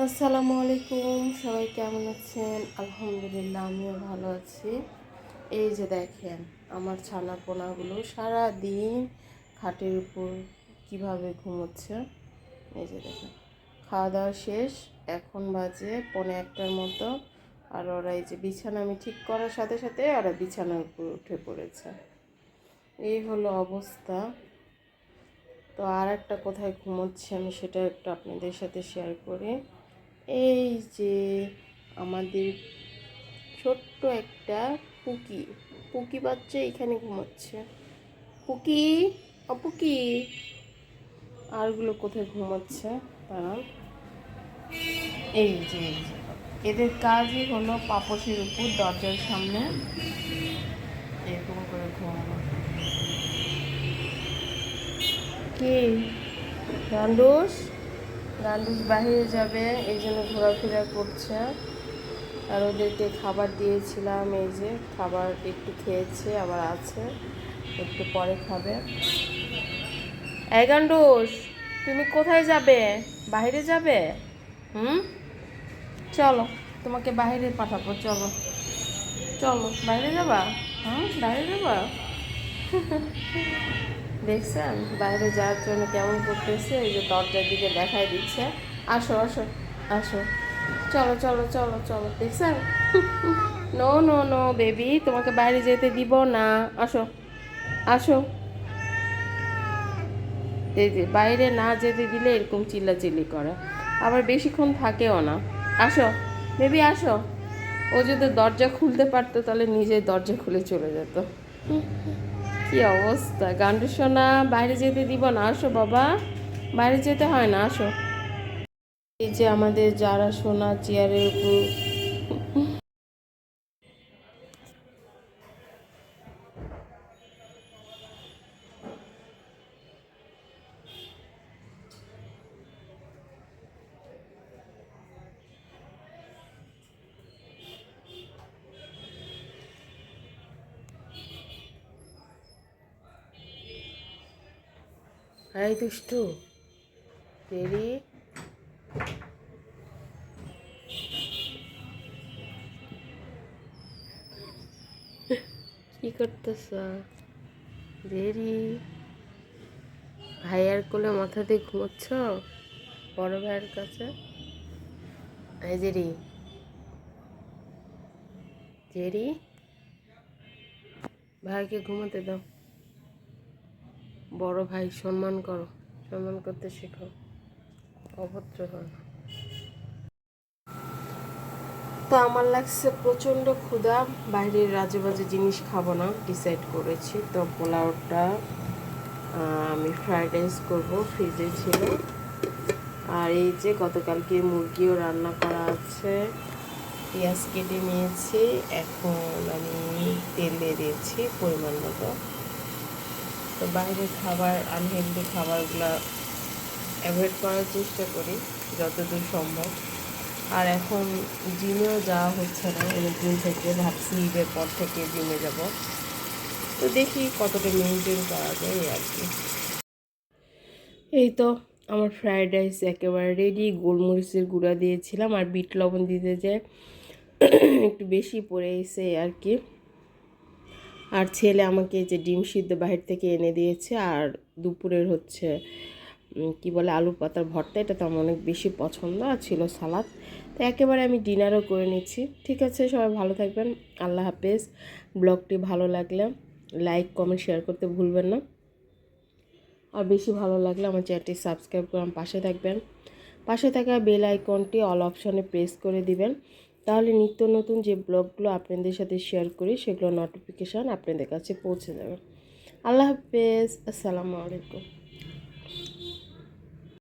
আসসালামু আলাইকুম, সবাই কেমন আছেন? আলহামদুলিল্লাহ, আমিও ভালো আছি। এই যে দেখেন, আমার ছানা পোনাগুলো সারা দিন খাটের উপর কিভাবে ঘুমোচ্ছে। এই যে দেখেন, খাওয়া দাওয়া শেষ, এখন বাজে 1:45টার মতো। আর ওরা এই যে বিছানা আমি ঠিক করার সাথে সাথে ওরা বিছানার উপর উঠে পড়েছে। এই হলো অবস্থা। তো আর একটা কোথায় ঘুমোচ্ছে আমি সেটা একটু আপনাদের সাথে শেয়ার করি। এই যে আমাদের ছোট্ট একটা পুকি পুকি বাচ্চা এখানে ঘুমাচ্ছে। পুকি, অপুকি, আরগুলো কোথায় ঘুমাচ্ছে তারা। এই যে এদের কাজই হলো পাপোশের উপর দরজার সামনে এরকম করে ঘুমানো। কি গান্ডুস, গান্ডুস বাইরে যাবে এই জন্য ঘোরাফেরা করছে। আর ওদেরকে খাবার দিয়েছিলাম, এই যে খাবার একটু খেয়েছে, আবার আছে, একটু পরে খাবে। এই গান্ডুস, তুমি কোথায় যাবে? বাইরে যাবে? চলো, তোমাকে বাইরে পাঠাবো, চলো চলো, বাইরে যাবা? বাইরে যাবা? দেখছেন বাইরে যাওয়ার জন্য কেমন করতেছে, এই যে দরজার দিকে দেখাই দিচ্ছে, আসো আসো আসো, চলো চলো চলো চলো, দেখছেন? নো নো নো বেবি, তোমাকে বাইরে যেতে দিব না, আসো আসো। এই যে বাইরে না যেতে দিলে এরকম চিল্লাচিল্লি করে, আবার বেশিক্ষণ থাকেও না। আসো বেবি আসো। ও যদি দরজা খুলতে পারতো তাহলে নিজে দরজা খুলে চলে যেত। কি অবস্থা! গান্ডু সোনা, বাইরে যেতে দিব না, আসো বাবা, বাইরে যেতে হয় না, আসো। এই যে আমাদের যারা সোনা চেয়ারের উপর। হাই দুষ্টু দেরি, কি করতেছ দেরি? ভাইয়ার কোলে মাথা দিয়ে ঘুমোচ্ছ বড় ভাইয়ের কাছে? এই জেরি, জেরি, ভাইকে ঘুমোতে দাও। বড় ভাই সম্মান করো, সম্মান করতে শেখো, অভদ্র হয়। তো আমার লাগছে প্রচণ্ড ক্ষুধা, বাইরের রাজে বাজে জিনিস খাবো না, ডিসাইড করেছি। তো পোলাওটা আমি ফ্রাইড রাইস করবো, ফ্রিজে ছিল। আর এই যে গতকালকে মুরগিও রান্না করা আছে, পেঁয়াজ কেটে নিয়েছি, এখন আমি তেল দিয়ে দিয়েছি পরিমাণ মতো। তো বাইরের খাবার, আনহেলদি খাবারগুলো অ্যাভয়েড করার চেষ্টা করি যতদূর সম্ভব। আর এখন জিমেও যাওয়া হচ্ছে না অনেকদিন থেকে, ভাবছি ঈদের পর থেকে জিমে যাব। তো দেখি কতটা মেনটেন করা যায় আর কি। এই তো আমার ফ্রায়েড রাইস একেবারে রেডি। গোলমরিচের গুঁড়া দিয়েছিলাম আর বিট লবণ দিতে যে একটু বেশি পড়ে এসে আর কি। আর ছেলে আমাকে যে ডিম সিদ্ধ বাহির থেকে এনে দিয়েছে, আর দুপুরের হচ্ছে কি বলে আলু পাতার ভর্তা, এটা তো আমার অনেক বেশি পছন্দ, আর ছিল সালাদ। তো একেবারে আমি ডিনারও করে নিচ্ছি। ঠিক আছে, সবাই ভালো থাকবেন, আল্লাহ হাফেজ। ব্লগটি ভালো লাগলে লাইক কমেন্ট শেয়ার করতে ভুলবেন না। আর বেশি ভালো লাগলে আমার চ্যানেলটি সাবস্ক্রাইব করে আমার পাশে থাকবেন। পাশে থাকা বেল আইকনটি অল অপশনে প্রেস করে দিবেন, তাহলে নিত্য নতুন যে ব্লগগুলো আপনাদের সাথে শেয়ার করি সেগুলো নোটিফিকেশান আপনাদের কাছে পৌঁছে যাবে। আল্লাহ হাফেজ, আসসালামু আলাইকুম।